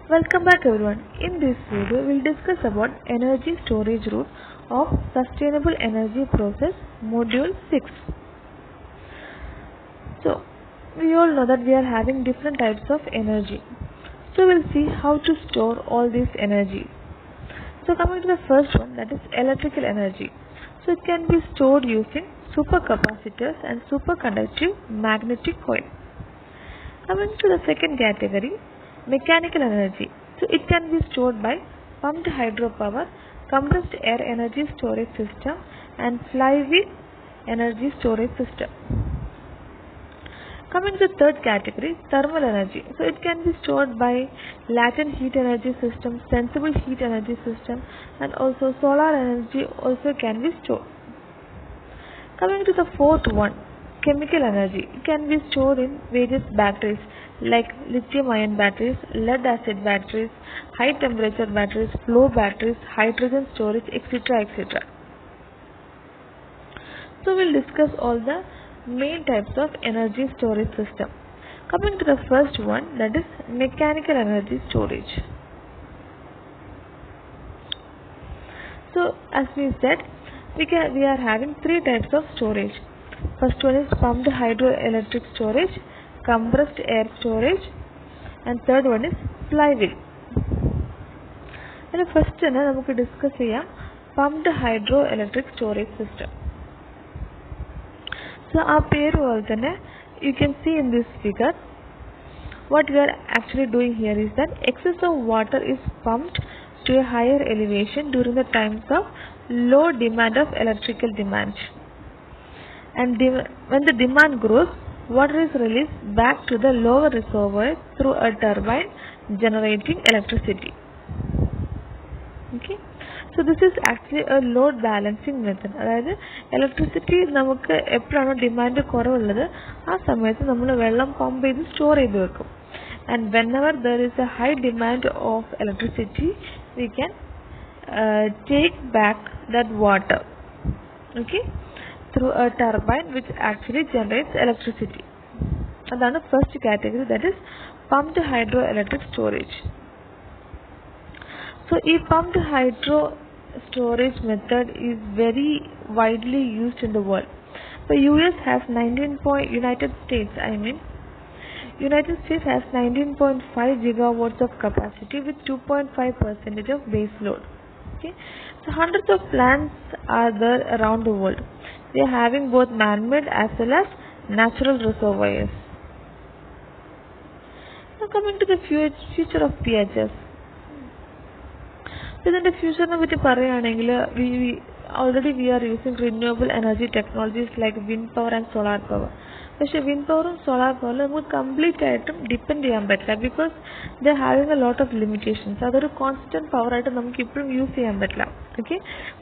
Welcome back everyone. In this video, we will discuss about energy storage route of sustainable energy process module 6. So, we all know that we are having different types of energy. So, we will see how to store all these energies. So, coming to the first one, that is electrical energy. So, it can be stored using supercapacitors and superconductive magnetic coil. Coming to the second category, mechanical energy. So it can be stored by pumped hydropower, compressed air energy storage system and flywheel energy storage system. Coming to the third category, thermal energy. So it can be stored by latent heat energy system, sensible heat energy system and also solar energy also can be stored. Coming to the fourth one, chemical energy. It can be stored in various batteries like lithium-ion batteries, lead-acid batteries, high-temperature batteries, flow batteries, hydrogen storage, etc. etc. So we'll discuss all the main types of energy storage system. Coming to the first one, that is mechanical energy storage. So as we said, we are having three types of storage. First one is pumped hydroelectric storage, compressed air storage and third one is flywheel. And first we will discuss pumped hydroelectric storage system. So you can see in this figure what we are actually doing here is that excess of water is pumped to a higher elevation during the times of low demand of electrical demand. And when the demand grows, water is released back to the lower reservoir through a turbine generating electricity. Okay, so this is actually a load balancing method. അതായത് electricity നമുക്ക് എപ്പോഴാണോ demand കുറവുള്ളത് ആ സമയത്ത് നമ്മൾ വെള്ളം pump ചെയ്ത് store ചെയ്ത് വെക്കും. And whenever there is a high demand of electricity, we can take back that water. Okay, through a turbine which actually generates electricity. And then the first category, that is pumped hydroelectric storage. So this pumped hydro storage method is very widely used in the world. The United States has 19.5 gigawatts of capacity with 2.5% of base load. Okay, so hundreds of plants are there around the world. They are having both man-made as well as natural reservoirs. Now coming to the future of PHS. So in the future we are using renewable energy technologies like wind power and solar power. But wind power and solar power would complete depend because they are having a lot of limitations. So there is constant power item use okay.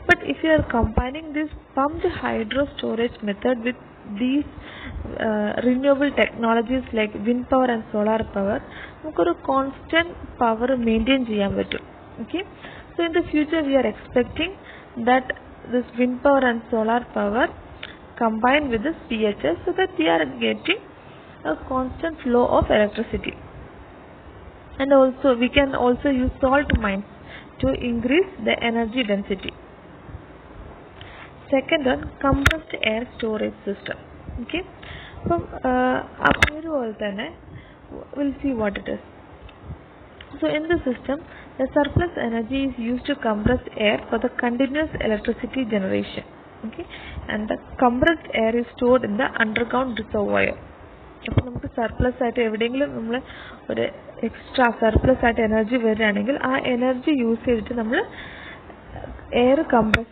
But if you are combining this pumped hydro storage method with these renewable technologies like wind power and solar power, constant power maintain okay. So in the future we are expecting that this wind power and solar power combined with this PHS so that we are getting a constant flow of electricity. And also we can also use salt mines to increase the energy density. Second one, compressed air storage system. Okay, so we'll see what it is. So in the system, the surplus energy is used to compress air for the continuous electricity generation. Okay, and the compressed air is stored in the underground reservoir. If we surplus extra surplus energy energy usage air compress.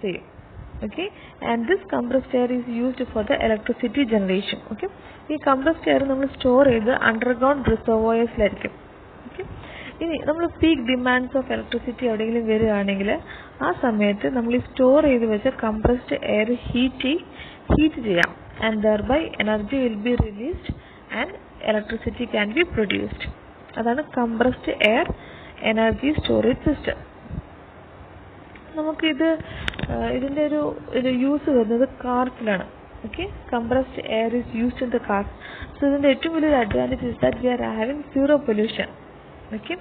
Okay, and this compressed air is used for the electricity generation. Okay, this compressed air store in the underground reservoirs. Okay, peak demands of electricity store compressed air heat and thereby energy will be released and electricity can be produced. That is compressed air energy storage system. Use cars. Okay, compressed air is used in the cars. So the advantage is that we are having zero pollution. Okay,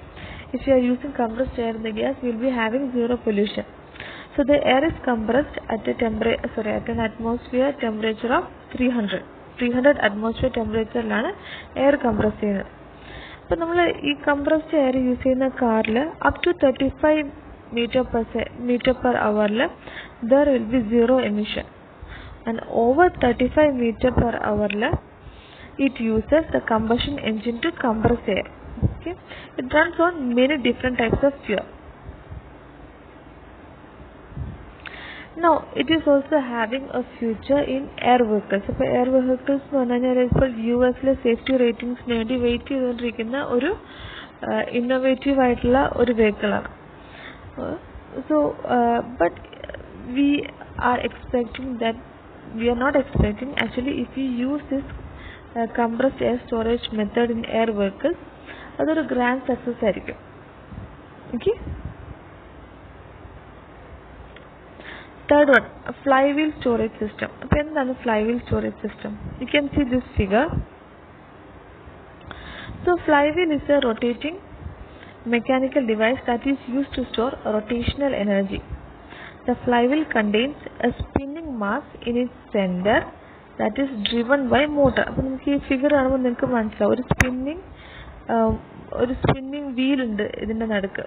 if you are using compressed air in the gas, we will be having zero pollution. So the air is compressed at an atmosphere temperature of 300 atmosphere temperature air compressed. അപ്പോൾ നമ്മൾ ഈ compressed air use ചെയ്യുന്ന കാറിൽ up to 35 meter per hour there will be zero emission, and over 35 meter per hour it uses the combustion engine to compress air. Okay, it runs on many different types of fuel. Now it is also having a future in air vehicles. അപ്പോൾ air vehicles എന്ന് പറഞ്ഞു കഴിഞ്ഞാൽ ഇപ്പോൾ US safety റേറ്റിംഗ്സിന് വേണ്ടി wait ചെയ്തുകൊണ്ടിരിക്കുന്ന ഒരു innovative ആയിട്ടുള്ള ഒരു വെഹിക്കിളാണ്. So but we are not expecting actually, if we use this compressed air storage method in air vehicles, അതൊരു ഗ്രാൻഡ് സക്സസ് ആയിരിക്കും. Okay. Third one, a flywheel storage system. അപ്പോൾ എന്താണ് flywheel storage system? You can see this figure. So flywheel is a rotating mechanical device that is used to store rotational energy. The flywheel contains a spinning mass in its center that is driven by motor. അപ്പോൾ നമുക്ക് ഈ figure കാണുമ്പോൾ നിങ്ങൾക്ക് മനസ്സിലാവും ഒരു spinning wheel ഉണ്ട് ഇതിൻ്റെ നടുക്ക്.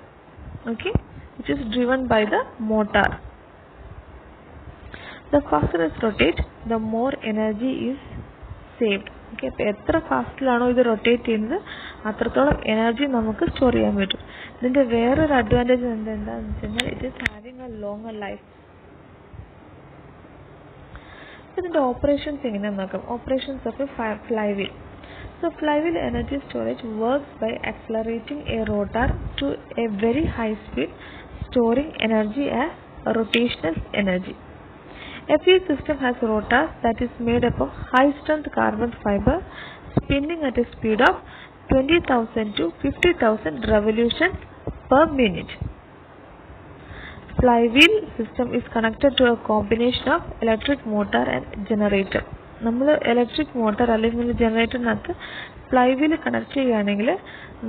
Okay, which is driven by the motor. The faster it rotates, the more energy is saved. Okay, അപ്പോൾ എത്ര ഫാസ്റ്റിലാണോ ഇത് റൊട്ടേറ്റ് ചെയ്യുന്നത് അത്രത്തോളം എനർജി നമുക്ക് സ്റ്റോർ ചെയ്യാൻ പറ്റും. ഇതിൻ്റെ വേറൊരു അഡ്വാൻറ്റേജ് എന്താണെന്ന് വെച്ച് കഴിഞ്ഞാൽ it is having A longer life. ഇതിൻ്റെ ഓപ്പറേഷൻസ് എങ്ങനെയാണെന്ന് നോക്കാം. Operations of A flywheel. So flywheel energy storage works by accelerating a rotor to a very high speed, storing energy as rotational energy. A fuel system has rotors that is made up of high strength carbon fiber spinning at a speed of 20,000 to 50,000 revolutions per minute. Flywheel system is connected to a combination of electric motor and generator. നമ്മൾ electric motor അല്ലെങ്കിൽ ജനറേറ്ററിനകത്ത് flywheel connect ചെയ്യുകയാണെങ്കിൽ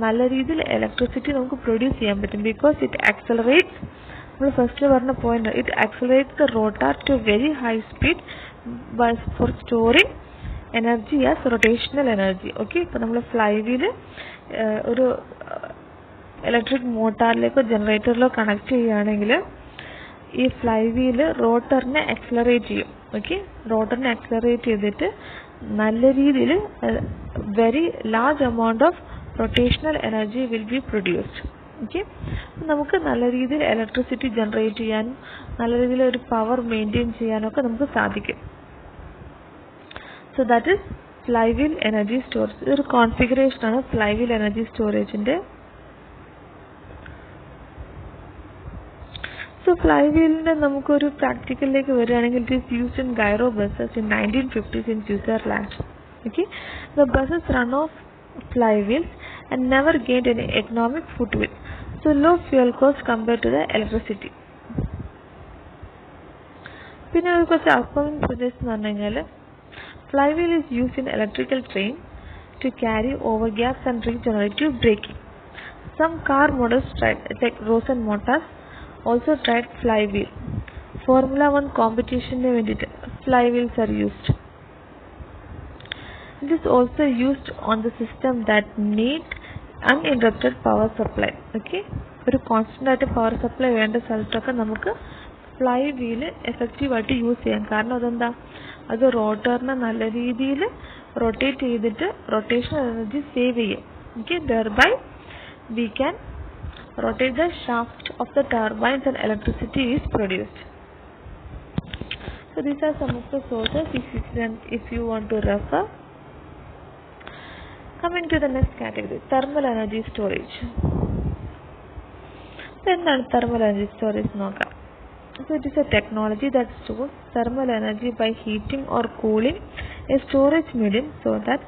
നല്ല രീതിയിൽ electricity നമുക്ക് produce ചെയ്യാൻ പറ്റും. Because it ആക്സലറേറ്റ്സ്, നമ്മൾ first പറഞ്ഞ point, it accelerates the rotor to very high speed for storing energy as rotational energy. Okay, ഇപ്പോൾ നമ്മൾ ഫ്ലൈവീൽ ഒരു ഇലക്ട്രിക് മോട്ടാറിലേക്കോ ജനറേറ്ററിലോ കണക്ട് ചെയ്യുകയാണെങ്കിൽ ഈ ഫ്ലൈവീൽ റോട്ടറിനെ ആക്സലറേറ്റ് ചെയ്യും. ഓക്കെ, റോട്ടറിനെ ആക്സലറേറ്റ് ചെയ്തിട്ട് നല്ല രീതിയിൽ very large amount of rotational energy will be produced. Okay, നമുക്ക് നല്ല രീതിയിൽ ഇലക്ട്രിസിറ്റി ജനറേറ്റ് ചെയ്യാനും നല്ല രീതിയിൽ ഒരു പവർ മെയിൻറ്റെയിൻ ചെയ്യാനും ഒക്കെ നമുക്ക് സാധിക്കും. So that is flywheel energy storage. ഇതൊരു കോൺഫിഗറേഷനാണ് ഫ്ലൈവീൽ എനർജി സ്റ്റോറേജിൻ്റെ. സോ ഫ്ലൈവീലിൻ്റെ നമുക്കൊരു പ്രാക്ടിക്കലിലേക്ക് വരികയാണെങ്കിൽ it is used in gyro buses in 1950s in Switzerland. Okay, the buses run off flywheels and never gained any economic foothold. So low fuel cost compared to the electricity. പിന്നെ ഒരു കുറച്ച് upcoming projects എന്ന് പറഞ്ഞു കഴിഞ്ഞാൽ flywheel is used in electrical train to carry over gas and regenerative braking. Some car models tried, like Rosen Motors, also tried flywheel. Formula 1 competition വേണ്ടിയിട്ട് flywheels are used. It is also used on the system that need uninterrupted power supply. Okay, ഒരു constant ആയിട്ട് power supply വേണ്ട സ്ഥലത്തൊക്കെ നമുക്ക് fly wheel എഫക്റ്റീവായിട്ട് use ചെയ്യാം. കാരണം അതെന്താ, അത് റോട്ടറിനെ നല്ല രീതിയിൽ റൊട്ടേറ്റ് ചെയ്തിട്ട് റൊട്ടേഷണൽ എനർജി സേവ് ചെയ്യും. Okay, thereby we can rotate the shaft of the turbines and electricity is produced. So these are some of the sources if you want to refer. Coming to the next category, thermal energy storage. എന്താണ് thermal energy storage നോക്കാം. So it is a technology that stores thermal energy by heating or cooling a storage medium so that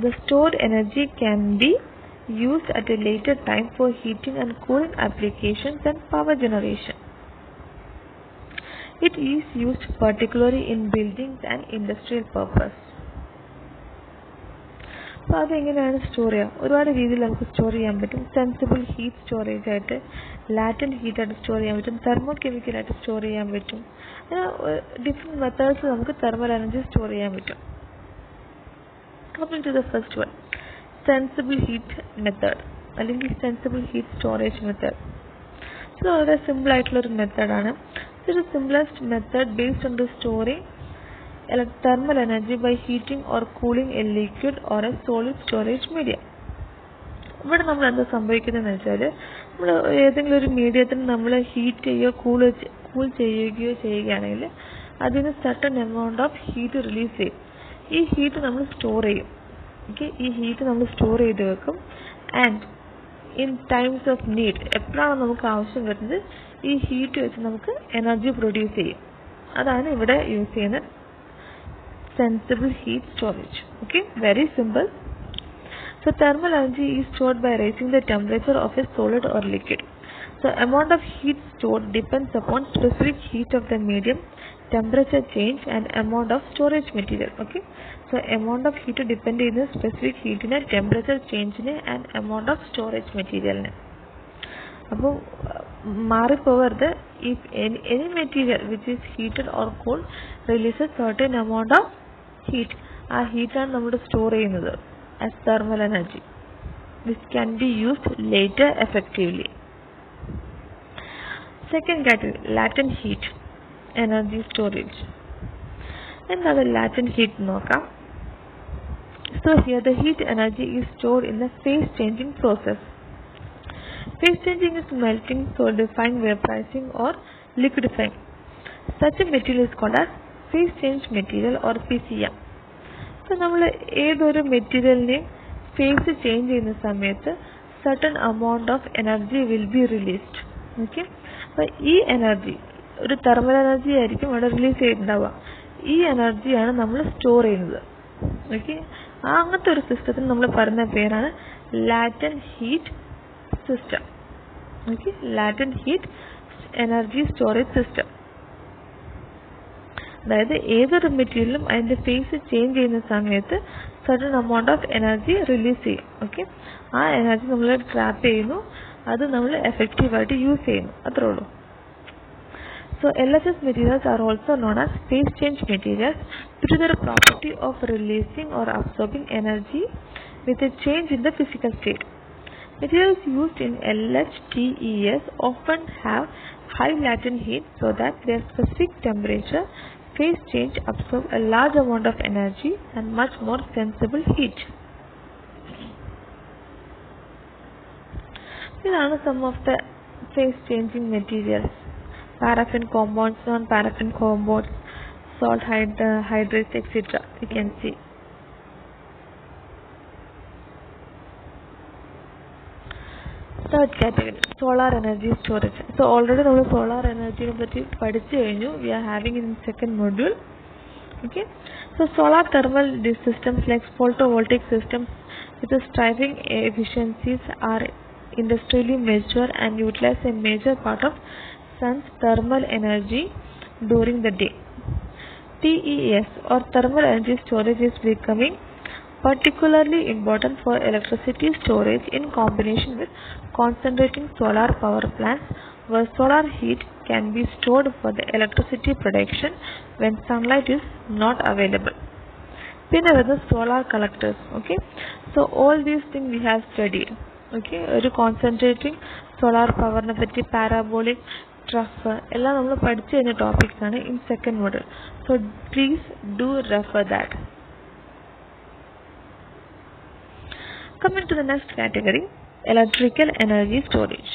the stored energy can be used at a later time for heating and cooling applications and power generation. It is used particularly in buildings and industrial purpose. അപ്പോൾ അതെങ്ങനെയാണ് store ചെയ്യുക? ഒരുപാട് രീതിയിൽ നമുക്ക് store ചെയ്യാൻ പറ്റും. Sensible heat storage ആയിട്ട്, latent ഹീറ്റായിട്ട് store ചെയ്യാൻ പറ്റും, തെർമോ കെമിക്കലായിട്ട് സ്റ്റോർ ചെയ്യാൻ പറ്റും. അങ്ങനെ ഡിഫറെൻറ്റ് മെത്തേഡ്സ് നമുക്ക് തെർമൽ എനർജി സ്റ്റോർ ചെയ്യാൻ പറ്റും. Coming to the first one, sensible heat method അല്ലെങ്കിൽ സെൻസിബിൾ ഹീറ്റ് സ്റ്റോറേജ് മെത്തേഡ്. ഇത് വളരെ സിമ്പിൾ ആയിട്ടുള്ളൊരു മെത്തേഡാണ്. ഇതൊരു simplest method based on the storing thermal energy by heating or cooling a liquid or a solid storage medium. ഇവിടെ നമ്മൾ എന്താ സംഭവിക്കുന്നതെന്ന് വെച്ചാൽ, നമ്മൾ ഏതെങ്കിലും ഒരു മീഡിയത്തിന് നമ്മൾ ഹീറ്റ് ചെയ്യുകയോ കൂൾ ചെയ്യുകയോ ചെയ്യുകയാണെങ്കിൽ അതിന് certain amount of heat release ചെയ്യും. ഈ ഹീറ്റ് നമ്മൾ സ്റ്റോർ ചെയ്യും. ഈ ഹീറ്റ് നമ്മൾ സ്റ്റോർ ചെയ്ത് വെക്കും. And in times of need, എപ്പോഴാണ് നമുക്ക് ആവശ്യം വരുന്നത്, ഈ ഹീറ്റ് വെച്ച് നമുക്ക് എനർജി പ്രൊഡ്യൂസ് ചെയ്യും. അതാണ് ഇവിടെ യൂസ് ചെയ്യുന്ന sensible heat storage. Okay, very simple. So thermal energy is stored by raising the temperature of a solid or liquid. So amount of heat stored depends upon specific heat of the medium, temperature change and amount of storage material. Okay, so amount of heat depend on the specific heat in a temperature change in and amount of storage material. അപ്പോൾ മാറിപ്പോകരുത്. if any material which is heated or cooled releases certain amount of heat, ആ ഹീറ്റാണ് നമ്മൾ store ചെയ്യുന്നത് as thermal energy which can be used later effectively. Second category, latent heat energy storage. എന്താണ് latent heat നോക്കാം. So here the heat energy is stored in the phase changing process. Phase changing is melting, solidifying, vaporizing or liquefying. Such a material is called as phase change material or PCM. So നമ്മൾ ഏതൊരു മെറ്റീരിയലിനെ phase change ചെയ്യുന്ന സമയത്ത് certain amount of energy will be released. Okay, അപ്പോൾ ഈ energy ഒരു thermal energy ആയിരിക്കും അവിടെ റിലീസ് ചെയ്തിട്ടുണ്ടാവുക. ഈ എനർജിയാണ് നമ്മൾ സ്റ്റോർ ചെയ്യുന്നത്. ഓക്കെ, അങ്ങനത്തെ ഒരു സിസ്റ്റത്തിന് നമ്മൾ പറയുന്ന പേരാണ് latent heat system. Okay, latent heat energy storage system. അതായത് ഏതൊരു മെറ്റീരിയലും അതിൻ്റെ ഫേസ് ചേഞ്ച് ചെയ്യുന്ന സമയത്ത് certain amount of energy release ചെയ്യും. ഓക്കെ, ആ എനർജി നമ്മൾ ട്രാപ്പ് ചെയ്യുന്നു, അത് നമ്മൾ എഫക്റ്റീവായിട്ട് യൂസ് ചെയ്യുന്നു, അത്രേ ഉള്ളൂ. So LHS materials are also known as phase change materials due to their property of releasing or absorbing energy with a change in the physical state. Materials used in LHTES often have high latent heat so that their specific temperature phase change absorb a large amount of energy and much more sensible heat. These are some of the phase changing materials. Paraffin compounds, non-paraffin compounds, salt hydrates, etc. You can see. Third category, solar energy storage. So already we have solar energy we are having in second module. Okay, so solar thermal systems like photovoltaic systems with the striving efficiencies are industrially measured and utilize a major part of sun's thermal energy during the day. TES or thermal energy storage is becoming particularly important for electricity storage in combination with concentrating solar power plants where solar heat can be stored for the electricity production when sunlight is not available. Then are the solar collectors. Okay, so all these things we have studied. Okay, concentrating solar power na patti, parabolic trough ella nammal padichu കഴിഞ്ഞ topics ആണ് in second module. So please do refer that. Coming to the next category, electrical energy storage.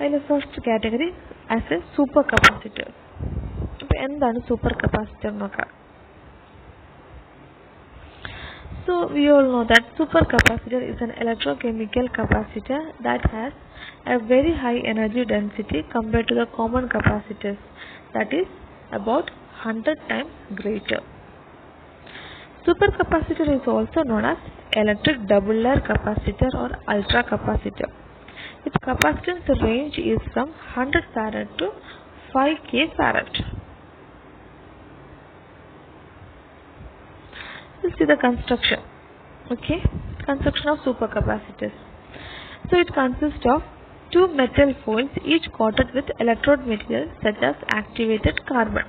In the first category as a supercapacitor. അപ്പോൾ എന്താണ് super capacitor നോക്കാം. So we all know that supercapacitor is an electrochemical capacitor that has a very high energy density compared to the common capacitors, that is about 100 times greater. Supercapacitor is also known as electric double layer capacitor or ultra capacitor. Its capacitance range is from 100 farad to 5k farad. We'll see the construction. Okay, construction of supercapacitors. So it consists of two metal foils, each coated with electrode material such as activated carbon.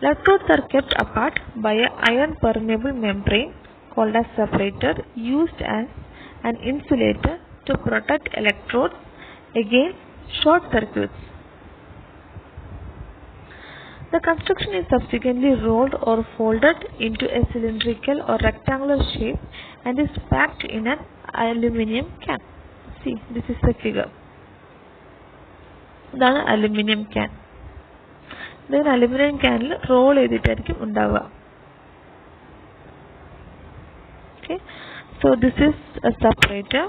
Electrodes are kept apart by an iron permeable membrane called as separator, used as an insulator to protect electrodes against short circuits. The construction is subsequently rolled or folded into a cylindrical or rectangular shape and is packed in an aluminum can. See, this is the figure. This is aluminum can. Then aluminum can roll edittarikkum undava. Okay, so this is a separator.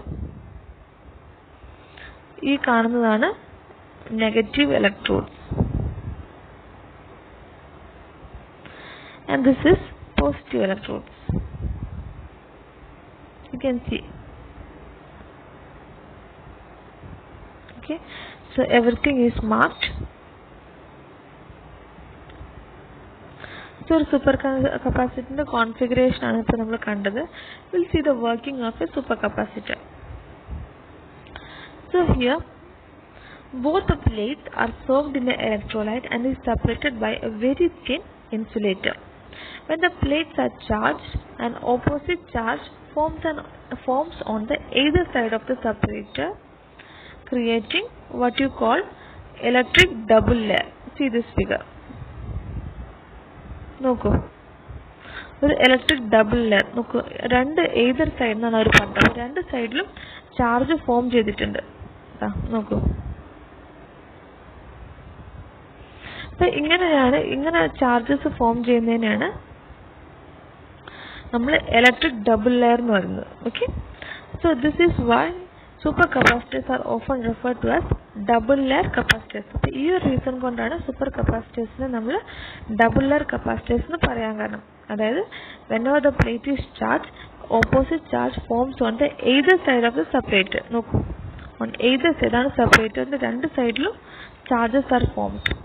Ee കാണുന്നതാണ് negative electrodes. And this is positive electrodes. You can see. Okay, so everything is marked. So supercapacitor configuration ആണ് ഇപ്പോൾ നമ്മൾ കണ്ടത്. We'll see the working of a supercapacitor. So here both the plates are soaked in the electrolyte and is separated by a very thin insulator. When the plates are charged, an opposite charge forms on the either side of the separator, creating what you call electric double layer. See this figure. നോക്കൂ, ഒരു electric double layer നോക്കൂ. രണ്ട് ഏതൊർ സൈഡിൽ നിന്നാണ് അവർ പറഞ്ഞത്. രണ്ട് സൈഡിലും charge form ചെയ്തിട്ടുണ്ട്. നോക്കൂ, അപ്പൊ ഇങ്ങനെ ചാർജസ് ഫോം ചെയ്യുന്നതിനാണ് നമ്മൾ ഇലക്ട്രിക് ഡബിൾ ലെയർ എന്ന് പറയുന്നത്. Okay, so this is why super capacitors are often refer to as double layer capacitors. അപ്പോൾ ഈ ഒരു റീസൺ കൊണ്ടാണ് സൂപ്പർ കപ്പാസിറ്റേഴ്സിനെ നമ്മൾ ഡബിൾ ലെയർ കപ്പാസിറ്റേഴ്സ് എന്ന് പറയാൻ കാരണം. അതായത് whenever the plate is charged, opposite charge forms on the either side of the separator. നോക്കൂ, on either side ആണ് സെപ്പറേറ്ററിന്റെ രണ്ട് സൈഡിലും charges are formed.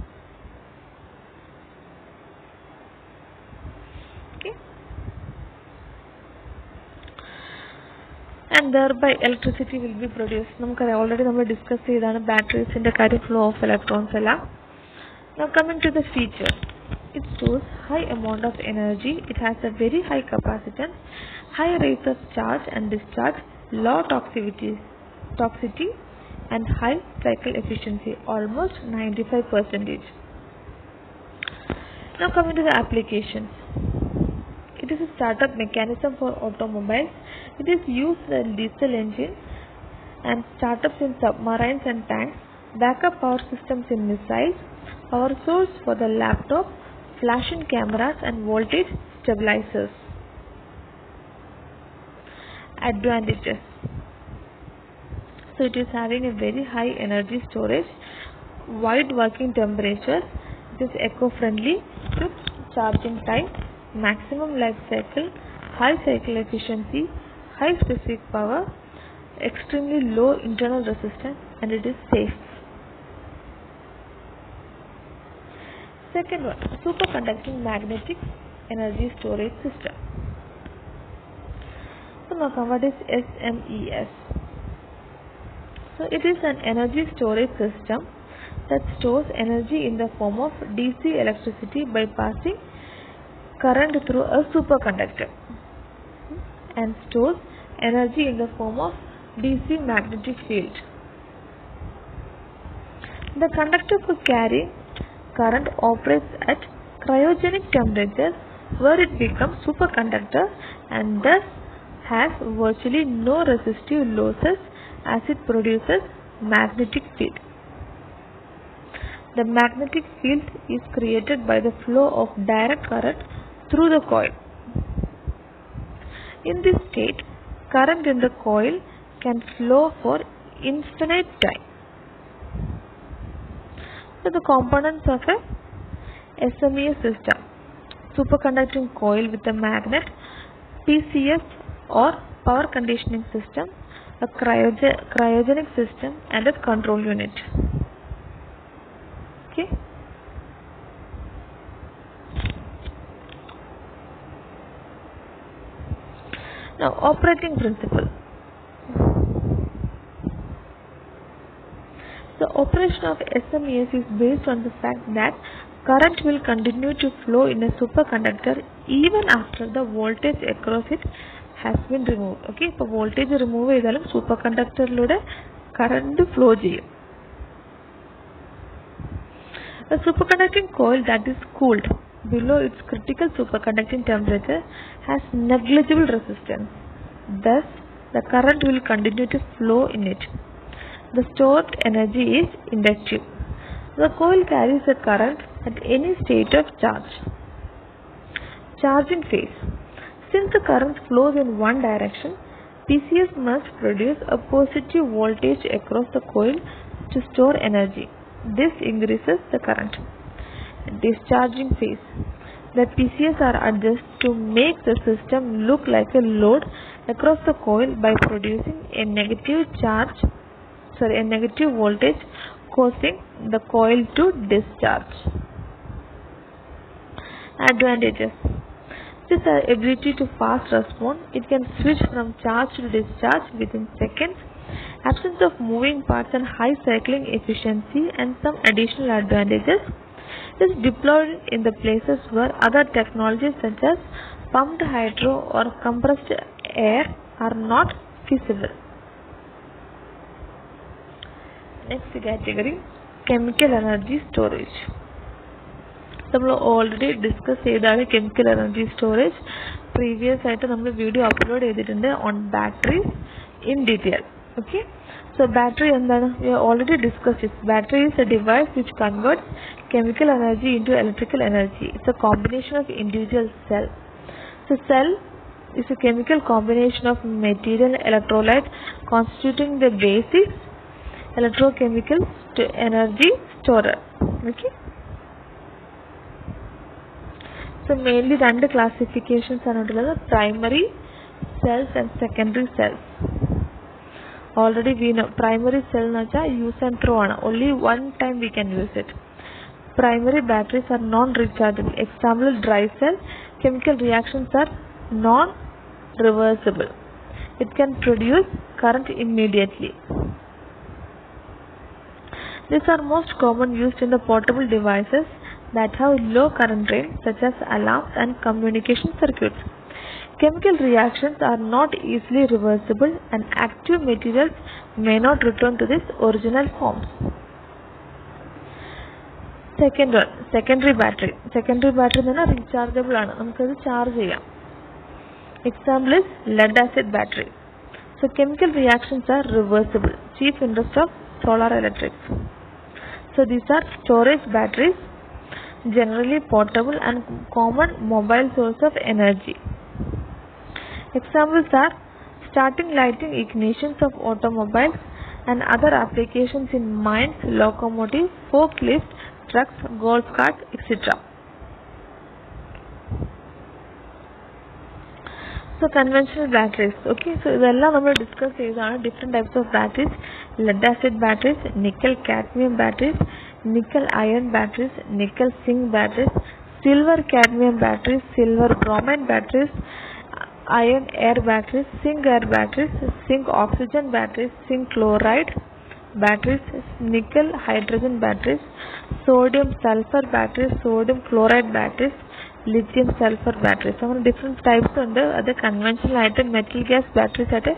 And thereby electricity will be produced. നമുക്കറിയാം, ഓൾറെഡി നമ്മൾ ഡിസ്കസ് ചെയ്താണ് ബാറ്ററീസിന്റെ കാര്യം, ഫ്ലോ ഓഫ് ഇലക്ട്രോൺസ് എല്ലാം. Now coming to the feature, it stores high amount of energy, it has a very high capacitance, high rates of charge and discharge, low toxicity and high cycle efficiency, almost 95%. Now coming to the applications. It is a startup mechanism for automobiles. It is used in diesel engines and startups in submarines and tanks, backup power systems in missiles, power source for the laptop, flashing cameras and voltage stabilizers. Advantages. So it is having a very high energy storage, wide working temperatures, it is eco-friendly, quick charging time, maximum life cycle, high cycle efficiency, high specific power, extremely low internal resistance, and it is safe. Second one, superconducting magnetic energy storage system. So now what is SMES? So it is an energy storage system that stores energy in the form of DC electricity by passing current through a superconductor and stores energy in the form of DC magnetic field. The conductor could carry current operates at cryogenic temperatures where it becomes superconductor and thus has virtually no resistive losses as it produces magnetic field. The magnetic field is created by the flow of direct current through the coil. In this state, current in the coil can flow for infinite time. So the components of a SMES system: superconducting coil with a magnet, PCS or power conditioning system, a cryogenic system and a control unit. Okay. Now, operating principle. The operation of SMES is based on the fact that current will continue to flow in a superconductor even after the voltage across it has been removed. Okay, ഇപ്പോൾ voltage remove ചെയ്താലും superconductorലൂടെ current flow ചെയ്യും. A superconducting coil that is cooled below its critical superconducting temperature has negligible resistance. Thus, the current will continue to flow in it. The stored energy is inductive. The coil carries a current at any state of charge. Charging phase. Since the current flows in one direction, PCS must produce a positive voltage across the coil to store energy. This increases the current. Discharging phase. The PCS are adjusted to make the system look like a load across the coil by producing a negative voltage causing the coil to discharge. Advantages. This ability to fast respond. It can switch from charge to discharge within seconds. Absence of moving parts and high cycling efficiency, and some additional advantages is deployed in the places where other technologies such as pumped hydro or compressed air are not feasible. Next category, chemical energy storage. നമ്മൾ already discuss ചെയ്താണ് chemical energy storage. Previous ആയിട്ട് നമ്മൾ video upload ചെയ്തിട്ടുണ്ട് on batteries in detail. Okay, so battery എന്താണ്? We already discuss it. Battery is a device which converts chemical energy into electrical energy. It's a combination of individual cell. So cell is a chemical combination of material electrolyte constituting the basis electrochemical energy storer. Okay, so mainly two classifications are known: primary cells and secondary cells. Already we know primary cell nacha use and throw ana, only one time we can use it. Primary batteries are non-rechargeable. Example, dry cell. Chemical reactions are non-reversible. It can produce current immediately. These are most common used in the portable devices that have low current drain, such as alarms and communication circuits. Chemical reactions are not easily reversible, and active materials may not return to its original forms. Second one, secondary battery. Secondary battery is rechargeable. We can charge it. Example is lead acid battery. So chemical reactions are reversible. Chief interest of solar electrics. So these are storage batteries, generally portable and common mobile source of energy. Examples are starting, lighting, ignitions of automobiles and other applications in mines, locomotives, forklifts, trucks, golf carts, etc. So conventional batteries. Okay, so idella nammal discuss cheyidana different types of batteries: lead acid batteries, nickel cadmium batteries, nickel iron batteries, nickel zinc batteries, silver cadmium batteries, silver bromide batteries, iron air batteries, zinc air batteries, zinc oxygen batteries, zinc chloride batteries, nickel hydrogen batteries, sodium sulfur batteries, sodium chloride batteries, lithium sulfur batteries. So different types ഉണ്ട്. അത് conventional ആയിട്ട് metal gas batteries ആയിട്ട്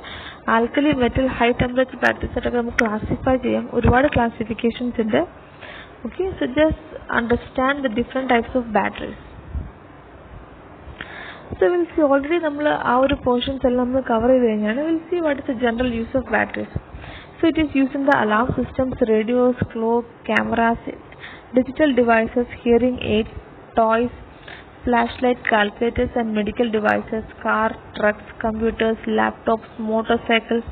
alkali metal high temperature batteries ആയിട്ടൊക്കെ നമുക്ക് classify ചെയ്യാം. ഒരുപാട് classifications ഉണ്ട്. Okay, so just understand the different types of batteries. So will see already നമ്മൾ ആ ഒരു പോർഷൻസ് എല്ലാം നമ്മൾ കവർ ചെയ്ത് കഴിഞ്ഞാണ്. Will see what is the general use of batteries. So it is used in the alarm systems, radios, clock, cameras, digital devices, hearing aids, toys, flashlight, calculators and medical devices, car, trucks, computers, laptops, motorcycles,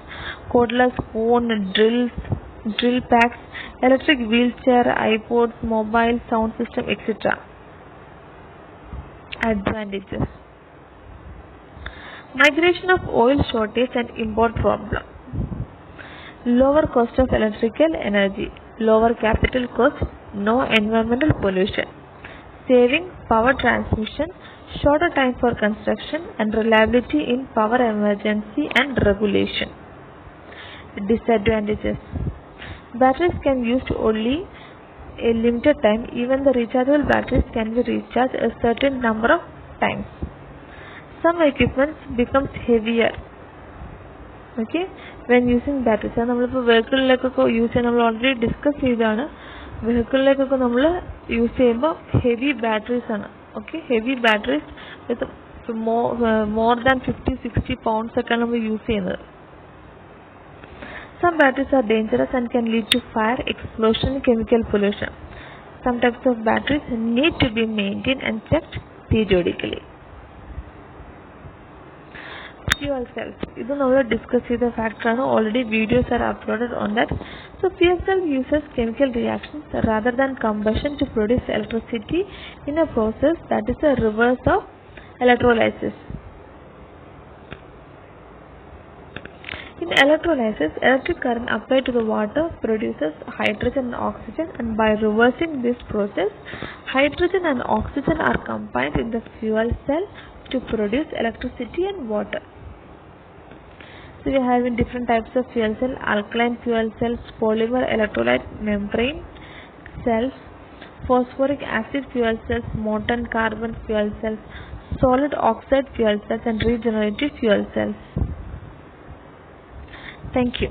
cordless phone, drills, drill packs, electric wheelchair, iPods, mobile sound system, etc. Advantages: migration of oil shortage and import problem. Lower cost of electrical energy, lower capital cost, no environmental pollution, saving power transmission, shorter time for construction, and reliability in power emergency and regulation. Disadvantages: batteries can be used only a limited time. Even the rechargeable batteries can be recharged a certain number of times. Some equipment becomes heavier, okay, when using batteries. അത് നമ്മളിപ്പോൾ വെഹിക്കിളിലേക്കൊക്കെ use ചെയ്യാൻ നമ്മൾ already discuss ചെയ്തതാണ്. വെഹിക്കിളിലേക്കൊക്കെ നമ്മൾ use ചെയ്യുമ്പോൾ heavy batteries ആണ്, okay. Heavy batteries with more than 50-60 pounds ഒക്കെയാണ് നമ്മൾ യൂസ് ചെയ്യുന്നത്. Some batteries are dangerous and can lead to fire, explosion, and chemical pollution. Some types of batteries need to be maintained and checked periodically. Fuel cells. This is discussed the factor. Already videos are uploaded on that. So fuel cell uses chemical reactions rather than combustion to produce electricity in a process that is a reverse of electrolysis. In electrolysis, electric current applied to the water produces hydrogen and oxygen, and by reversing this process, hydrogen and oxygen are combined in the fuel cell to produce electricity and water. So we have different types of fuel cell: alkaline fuel cells, polymer electrolyte membrane cells, phosphoric acid fuel cells, molten carbon fuel cells, solid oxide fuel cells, and regenerative fuel cells. Thank you.